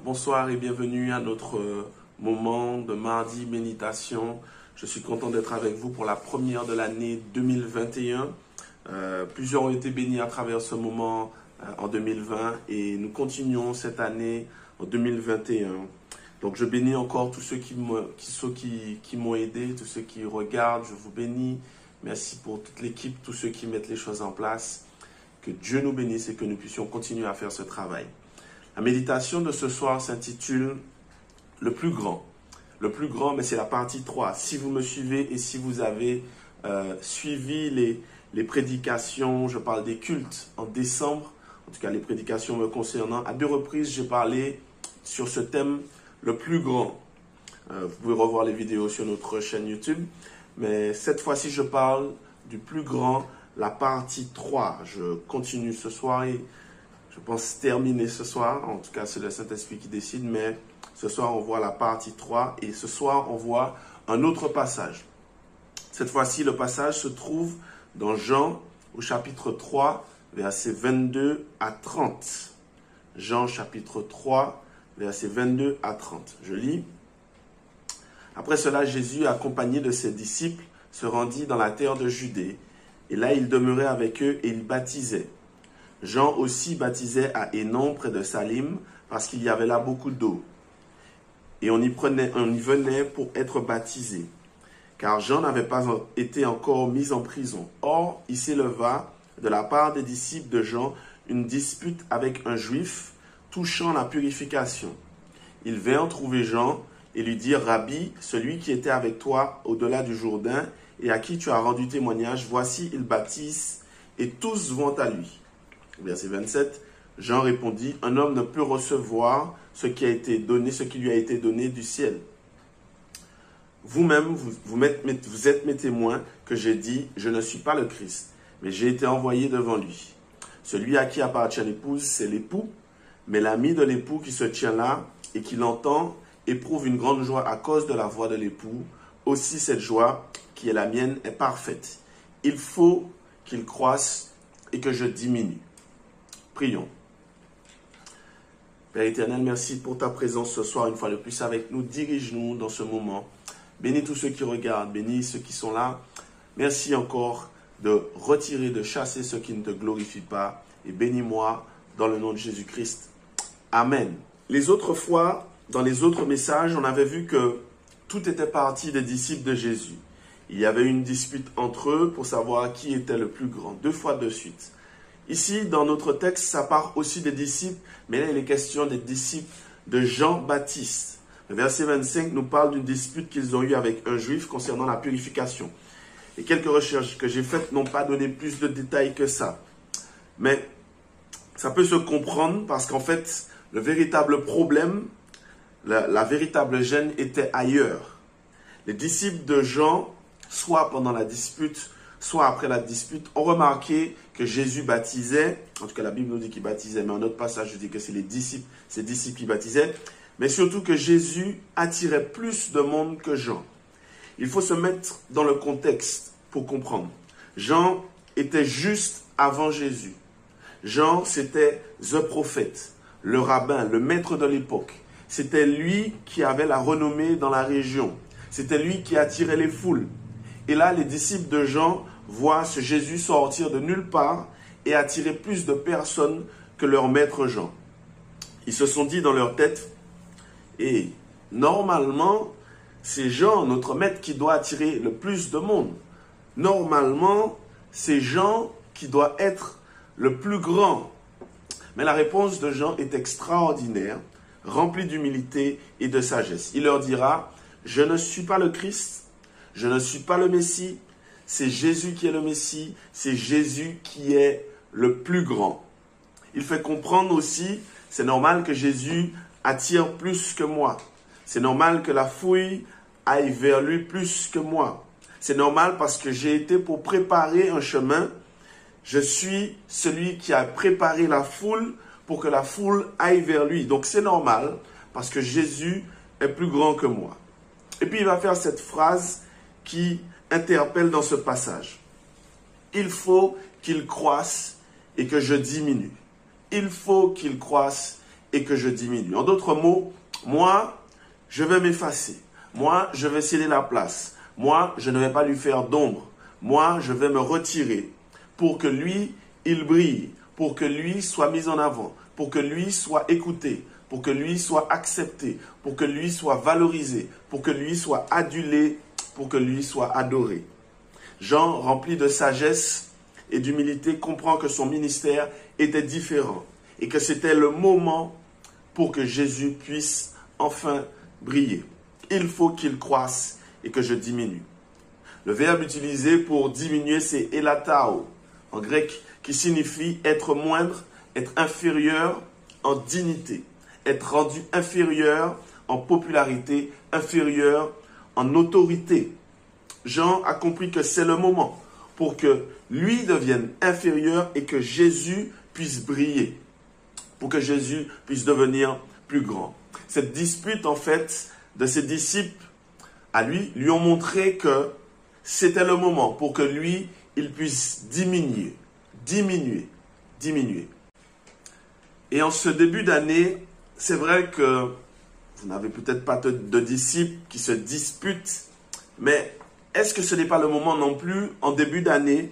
Bonsoir et bienvenue à notre moment de mardi méditation. Je suis content d'être avec vous pour la première de l'année 2021. Plusieurs ont été bénis à travers ce moment en 2020 et nous continuons cette année en 2021. Donc je bénis encore tous ceux qui m'ont aidé, tous ceux qui regardent, je vous bénis. Merci pour toute l'équipe, tous ceux qui mettent les choses en place. Que Dieu nous bénisse et que nous puissions continuer à faire ce travail. La méditation de ce soir s'intitule « Le plus grand ». Le plus grand, mais c'est la partie 3. Si vous me suivez et si vous avez suivi les prédications, je parle des cultes en décembre, en tout cas les prédications me concernant, à 2 reprises, j'ai parlé sur ce thème « Le plus grand ». Vous pouvez revoir les vidéos sur notre chaîne YouTube. Mais cette fois-ci, je parle du plus grand, la partie 3. Je continue ce soir et je pense terminer ce soir. En tout cas, c'est le Saint-Esprit qui décide. Mais ce soir, on voit la partie 3. Et ce soir, on voit un autre passage. Cette fois-ci, le passage se trouve dans Jean au chapitre 3, versets 22 à 30. Jean chapitre 3, versets 22 à 30. Je lis. Après cela, Jésus, accompagné de ses disciples, se rendit dans la terre de Judée. Et là, il demeurait avec eux et il baptisait. Jean aussi baptisait à Hénon, près de Salim, parce qu'il y avait là beaucoup d'eau. Et on y venait pour être baptisé, car Jean n'avait pas été encore mis en prison. Or, il s'éleva de la part des disciples de Jean une dispute avec un juif touchant la purification. Ils vinrent trouver Jean et lui dire, « Rabbi, celui qui était avec toi au-delà du Jourdain et à qui tu as rendu témoignage, voici, il baptise et tous vont à lui. » Verset 27, Jean répondit, « Un homme ne peut recevoir ce qui lui a été donné du ciel. Vous-même, vous êtes mes témoins que j'ai dit, je ne suis pas le Christ, mais j'ai été envoyé devant lui. Celui à qui appartient l'épouse, c'est l'époux, mais l'ami de l'époux qui se tient là et qui l'entend, éprouve une grande joie à cause de la voix de l'époux. Aussi cette joie, qui est la mienne, est parfaite. Il faut qu'il croisse et que je diminue. » Prions. Père éternel, merci pour ta présence ce soir, une fois de plus avec nous. Dirige-nous dans ce moment. Bénis tous ceux qui regardent, bénis ceux qui sont là. Merci encore de retirer, de chasser ceux qui ne te glorifient pas. Et bénis-moi dans le nom de Jésus-Christ. Amen. Les autres fois, dans les autres messages, on avait vu que tout était parti des disciples de Jésus. Il y avait une dispute entre eux pour savoir qui était le plus grand, 2 fois de suite. Ici, dans notre texte, ça part aussi des disciples, mais là, il est question des disciples de Jean-Baptiste. Le verset 25 nous parle d'une dispute qu'ils ont eue avec un juif concernant la purification. Et quelques recherches que j'ai faites n'ont pas donné plus de détails que ça. Mais ça peut se comprendre parce qu'en fait, le véritable problème, la véritable gêne était ailleurs. Les disciples de Jean, soit pendant la dispute, soit après la dispute, ont remarqué que Jésus baptisait, en tout cas la Bible nous dit qu'il baptisait, mais en autre passage, je dis que c'est ses disciples qui baptisaient, mais surtout que Jésus attirait plus de monde que Jean. Il faut se mettre dans le contexte pour comprendre. Jean était juste avant Jésus. Jean, c'était the prophète, le rabbin, le maître de l'époque. C'était lui qui avait la renommée dans la région. C'était lui qui attirait les foules. Et là, les disciples de Jean voient ce Jésus sortir de nulle part et attirer plus de personnes que leur maître Jean. Ils se sont dit dans leur tête, et normalement, c'est Jean, notre maître, qui doit attirer le plus de monde. Normalement, c'est Jean qui doit être le plus grand. Mais la réponse de Jean est extraordinaire, remplie d'humilité et de sagesse. Il leur dira, « Je ne suis pas le Christ, je ne suis pas le Messie, c'est Jésus qui est le Messie, c'est Jésus qui est le plus grand. » Il fait comprendre aussi, c'est normal que Jésus attire plus que moi. C'est normal que la foule aille vers lui plus que moi. C'est normal parce que j'ai été pour préparer un chemin. Je suis celui qui a préparé la foule pour que la foule aille vers lui. Donc c'est normal parce que Jésus est plus grand que moi. Et puis il va faire cette phrase qui interpelle dans ce passage. Il faut qu'il croisse et que je diminue. Il faut qu'il croisse et que je diminue. En d'autres mots, moi, je vais m'effacer. Moi, je vais céder la place. Moi, je ne vais pas lui faire d'ombre. Moi, je vais me retirer pour que lui, il brille, pour que lui soit mis en avant, pour que lui soit écouté, pour que lui soit accepté, pour que lui soit valorisé, pour que lui soit adulé, pour que lui soit adoré. Jean, rempli de sagesse et d'humilité, comprend que son ministère était différent et que c'était le moment pour que Jésus puisse enfin briller. Il faut qu'il croisse et que je diminue. Le verbe utilisé pour diminuer, c'est elatao, en grec, qui signifie être moindre, être inférieur en dignité, être rendu inférieur en popularité, inférieur en autorité. Jean a compris que c'est le moment pour que lui devienne inférieur et que Jésus puisse briller, pour que Jésus puisse devenir plus grand. Cette dispute, en fait, de ses disciples à lui ont montré que c'était le moment pour que lui, il puisse diminuer. Et en ce début d'année, c'est vrai que vous n'avez peut-être pas de disciples qui se disputent, mais est-ce que ce n'est pas le moment non plus en début d'année?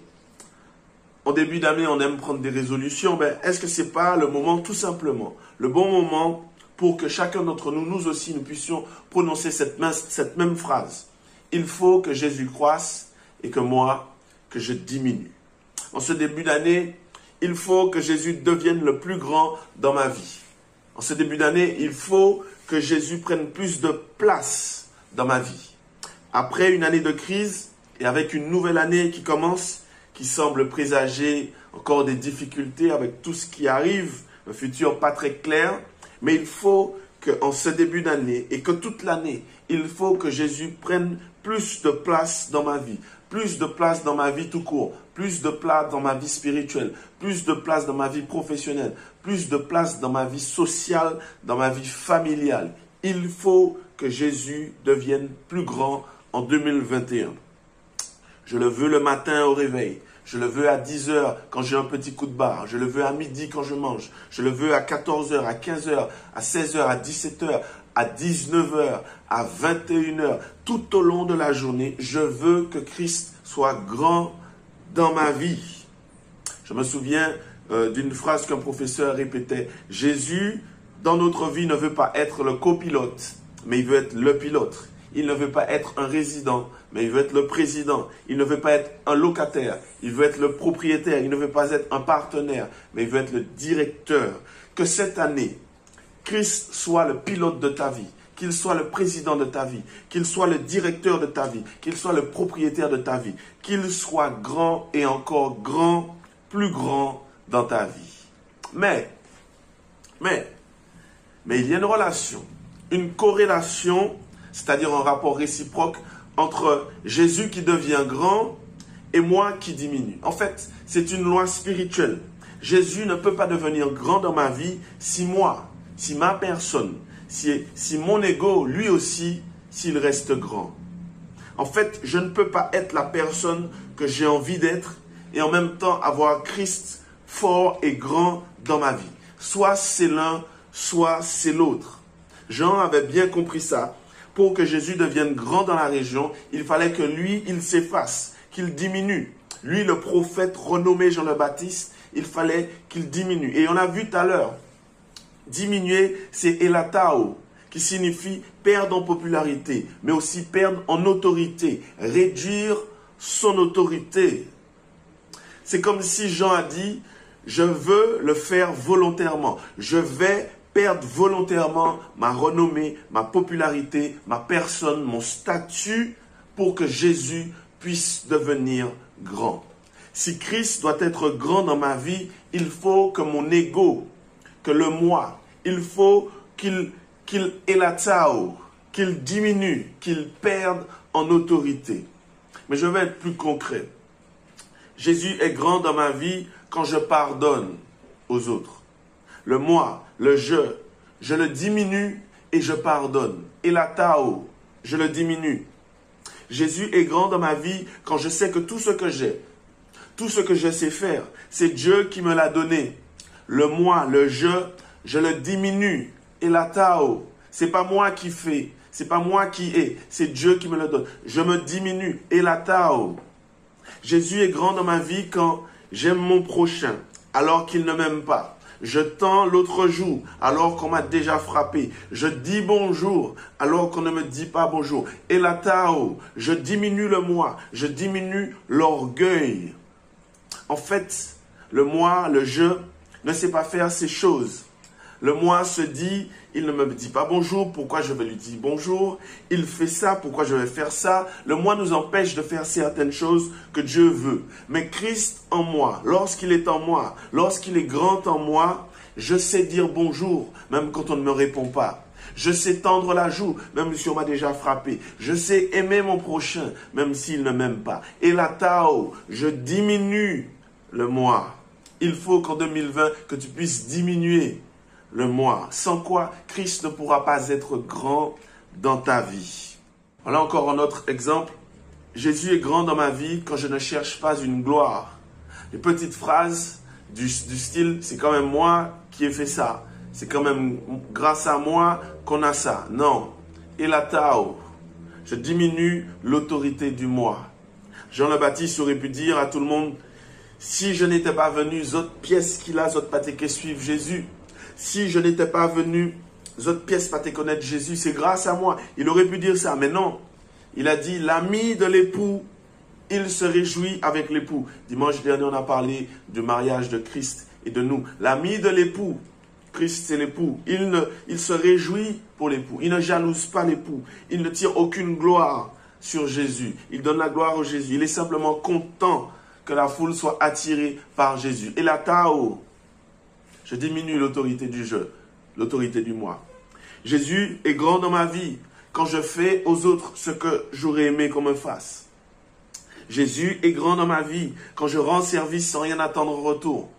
En début d'année, on aime prendre des résolutions. Est-ce que ce n'est pas le moment tout simplement, le bon moment pour que chacun d'entre nous, nous aussi, nous puissions prononcer cette même phrase? Il faut que Jésus croisse et que moi, que je diminue. En ce début d'année, il faut que Jésus devienne le plus grand dans ma vie. En ce début d'année, il faut que Jésus prenne plus de place dans ma vie. Après une année de crise et avec une nouvelle année qui commence, qui semble présager encore des difficultés avec tout ce qui arrive, un futur pas très clair, mais il faut qu'en ce début d'année et que toute l'année, il faut que Jésus prenne plus de place dans ma vie, plus de place dans ma vie tout court, plus de place dans ma vie spirituelle, plus de place dans ma vie professionnelle, plus de place dans ma vie sociale, dans ma vie familiale. Il faut que Jésus devienne plus grand en 2021. Je le veux le matin au réveil. Je le veux à 10 heures quand j'ai un petit coup de barre. Je le veux à midi quand je mange. Je le veux à 14 heures, à 15 heures, à 16 heures, à 17 heures, à 19 heures, à 21 heures. Tout au long de la journée, je veux que Christ soit grand dans ma vie. Je me souviens d'une phrase qu'un professeur répétait. Jésus, dans notre vie, ne veut pas être le copilote, mais il veut être le pilote. Il ne veut pas être un résident, mais il veut être le président. Il ne veut pas être un locataire, il veut être le propriétaire. Il ne veut pas être un partenaire, mais il veut être le directeur. Que cette année, Christ soit le pilote de ta vie, qu'il soit le président de ta vie, qu'il soit le directeur de ta vie, qu'il soit le propriétaire de ta vie, qu'il soit grand et encore grand, plus grand dans ta vie. Mais il y a une relation, une corrélation, c'est-à-dire un rapport réciproque entre Jésus qui devient grand et moi qui diminue. En fait, c'est une loi spirituelle. Jésus ne peut pas devenir grand dans ma vie si moi, si ma personne, si mon ego, lui aussi, s'il reste grand. En fait, je ne peux pas être la personne que j'ai envie d'être et en même temps avoir Christ fort et grand dans ma vie. Soit c'est l'un, soit c'est l'autre. Jean avait bien compris ça. Pour que Jésus devienne grand dans la région, il fallait que lui, il s'efface, qu'il diminue. Lui, le prophète renommé Jean le Baptiste, il fallait qu'il diminue. Et on a vu tout à l'heure, diminuer, c'est elatao, qui signifie perdre en popularité, mais aussi perdre en autorité, réduire son autorité. C'est comme si Jean a dit, je veux le faire volontairement, je vais perdre volontairement ma renommée, ma popularité, ma personne, mon statut pour que Jésus puisse devenir grand. Si Christ doit être grand dans ma vie, il faut que mon ego, que le moi, il faut qu'il elatao, qu'il diminue, qu'il perde en autorité. Mais je vais être plus concret. Jésus est grand dans ma vie quand je pardonne aux autres. Le moi, le je le diminue et je pardonne. Et la tao, je le diminue. Jésus est grand dans ma vie quand je sais que tout ce que j'ai, Tout ce que je sais faire, c'est Dieu qui me l'a donné. Le moi, le je le diminue. Et la tao, c'est pas moi qui fais, c'est pas moi qui ai, c'est Dieu qui me le donne. Je me diminue. Et la tao. Jésus est grand dans ma vie quand j'aime mon prochain, alors qu'il ne m'aime pas. Je tends l'autre joue, alors qu'on m'a déjà frappé. Je dis bonjour, alors qu'on ne me dit pas bonjour. Et la tao, je diminue le moi, je diminue l'orgueil. En fait, le moi, le je, ne sait pas faire ces choses. Le moi se dit, il ne me dit pas bonjour, pourquoi je vais lui dire bonjour? Il fait ça, pourquoi je vais faire ça? Le moi nous empêche de faire certaines choses que Dieu veut. Mais Christ en moi, lorsqu'il est en moi, lorsqu'il est grand en moi, je sais dire bonjour, même quand on ne me répond pas. Je sais tendre la joue, même si on m'a déjà frappé. Je sais aimer mon prochain, même s'il ne m'aime pas. Et la tao, je diminue le moi. Il faut qu'en 2020, que tu puisses diminuer le moi, sans quoi Christ ne pourra pas être grand dans ta vie. Voilà encore un autre exemple. Jésus est grand dans ma vie quand je ne cherche pas une gloire. Les petites phrases du style, c'est quand même moi qui ai fait ça. C'est quand même grâce à moi qu'on a ça. Non. Et la tao, je diminue l'autorité du moi. Jean le Baptiste aurait pu dire à tout le monde, si je n'étais pas venu, autres pièces qu'il a, autres pas te suivre Jésus. Si je n'étais pas venu, autres pièces pas te connaître Jésus, c'est grâce à moi. Il aurait pu dire ça, mais non. Il a dit, l'ami de l'époux, il se réjouit avec l'époux. Dimanche dernier, on a parlé du mariage de Christ et de nous. L'ami de l'époux, Christ c'est l'époux. Il se réjouit pour l'époux. Il ne jalouse pas l'époux. Il ne tire aucune gloire sur Jésus. Il donne la gloire au Jésus. Il est simplement content que la foule soit attirée par Jésus. Et la tao, je diminue l'autorité du je, l'autorité du moi. Jésus est grand dans ma vie quand je fais aux autres ce que j'aurais aimé qu'on me fasse. Jésus est grand dans ma vie quand je rends service sans rien attendre en retour.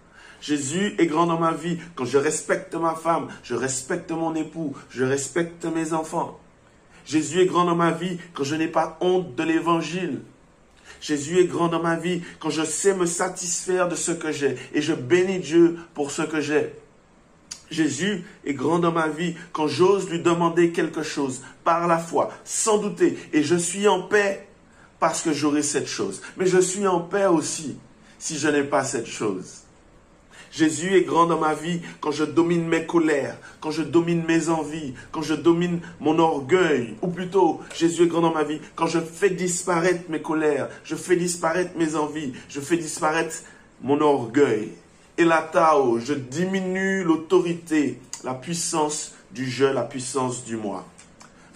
Jésus est grand dans ma vie quand je respecte ma femme, je respecte mon époux, je respecte mes enfants. Jésus est grand dans ma vie quand je n'ai pas honte de l'évangile. Jésus est grand dans ma vie quand je sais me satisfaire de ce que j'ai et je bénis Dieu pour ce que j'ai. Jésus est grand dans ma vie quand j'ose lui demander quelque chose par la foi, sans douter, et je suis en paix parce que j'aurai cette chose. Mais je suis en paix aussi si je n'ai pas cette chose. Jésus est grand dans ma vie quand je domine mes colères, quand je domine mes envies, quand je domine mon orgueil. Ou plutôt, Jésus est grand dans ma vie quand je fais disparaître mes colères, je fais disparaître mes envies, je fais disparaître mon orgueil. Et la tao, je diminue l'autorité, la puissance du je, la puissance du moi.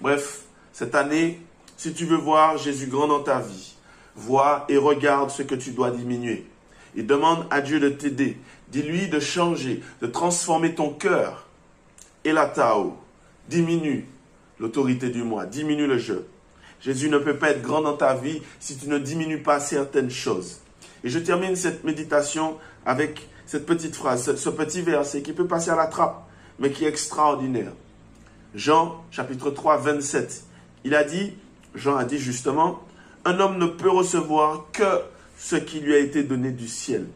Bref, cette année, si tu veux voir Jésus grand dans ta vie, vois et regarde ce que tu dois diminuer. Et demande à Dieu de t'aider. Dis-lui de changer, de transformer ton cœur. Et la tao, diminue l'autorité du moi, diminue le je. Jésus ne peut pas être grand dans ta vie si tu ne diminues pas certaines choses. Et je termine cette méditation avec cette petite phrase, ce petit verset qui peut passer à la trappe, mais qui est extraordinaire. Jean, chapitre 3, 27. Jean a dit justement, un homme ne peut recevoir que ce qui lui a été donné du ciel.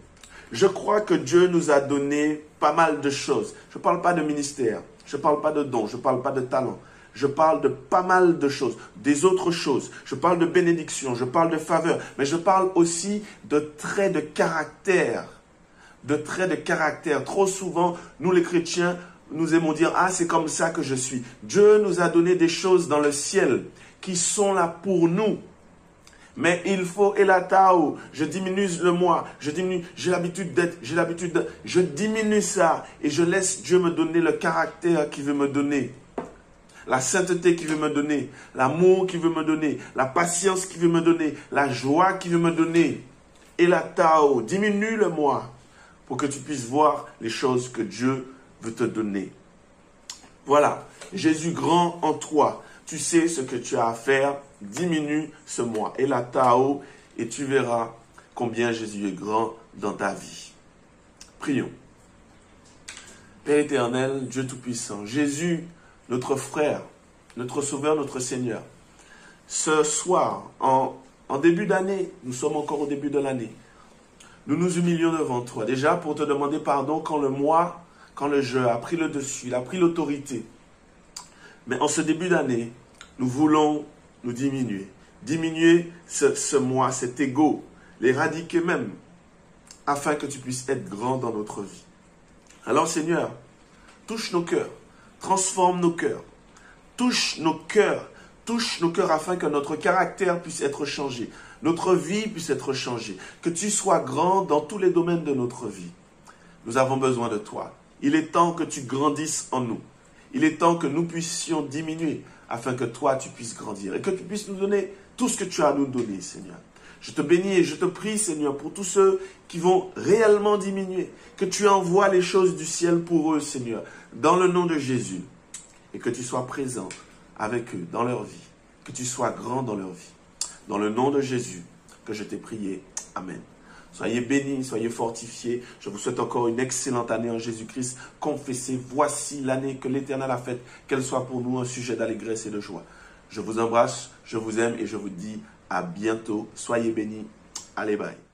Je crois que Dieu nous a donné pas mal de choses. Je ne parle pas de ministère, je ne parle pas de dons, je ne parle pas de talent. Je parle de pas mal de choses, des autres choses. Je parle de bénédiction, je parle de faveur, mais je parle aussi de traits de caractère. De traits de caractère. Trop souvent, nous les chrétiens, nous aimons dire « Ah, c'est comme ça que je suis ». Dieu nous a donné des choses dans le ciel qui sont là pour nous. Mais il faut, et la tao, je diminue le moi, j'ai l'habitude d'être, je diminue ça et je laisse Dieu me donner le caractère qu'il veut me donner. La sainteté qu'il veut me donner, l'amour qu'il veut me donner, la patience qu'il veut me donner, la joie qu'il veut me donner. Et la tao, diminue le moi pour que tu puisses voir les choses que Dieu veut te donner. Voilà, Jésus grand en toi. Tu sais ce que tu as à faire, diminue ce moi. Et la tao, et tu verras combien Jésus est grand dans ta vie. Prions. Père éternel, Dieu Tout-Puissant, Jésus, notre frère, notre Sauveur, notre Seigneur. Ce soir, en début d'année, nous sommes encore au début de l'année, nous nous humilions devant toi. Déjà pour te demander pardon quand le moi, quand le je a pris le dessus, il a pris l'autorité. Mais en ce début d'année, nous voulons nous diminuer. Diminuer ce moi, cet ego, l'éradiquer même, afin que tu puisses être grand dans notre vie. Alors Seigneur, touche nos cœurs, transforme nos cœurs, touche nos cœurs afin que notre caractère puisse être changé, notre vie puisse être changée, que tu sois grand dans tous les domaines de notre vie. Nous avons besoin de toi. Il est temps que tu grandisses en nous. Il est temps que nous puissions diminuer afin que toi tu puisses grandir et que tu puisses nous donner tout ce que tu as à nous donner, Seigneur. Je te bénis et je te prie, Seigneur, pour tous ceux qui vont réellement diminuer, que tu envoies les choses du ciel pour eux, Seigneur, dans le nom de Jésus, et que tu sois présent avec eux dans leur vie, que tu sois grand dans leur vie. Dans le nom de Jésus que je t'ai prié. Amen. Soyez bénis, soyez fortifiés. Je vous souhaite encore une excellente année en Jésus-Christ. Confessez, voici l'année que l'Éternel a faite, qu'elle soit pour nous un sujet d'allégresse et de joie. Je vous embrasse, je vous aime et je vous dis à bientôt. Soyez bénis. Allez, bye.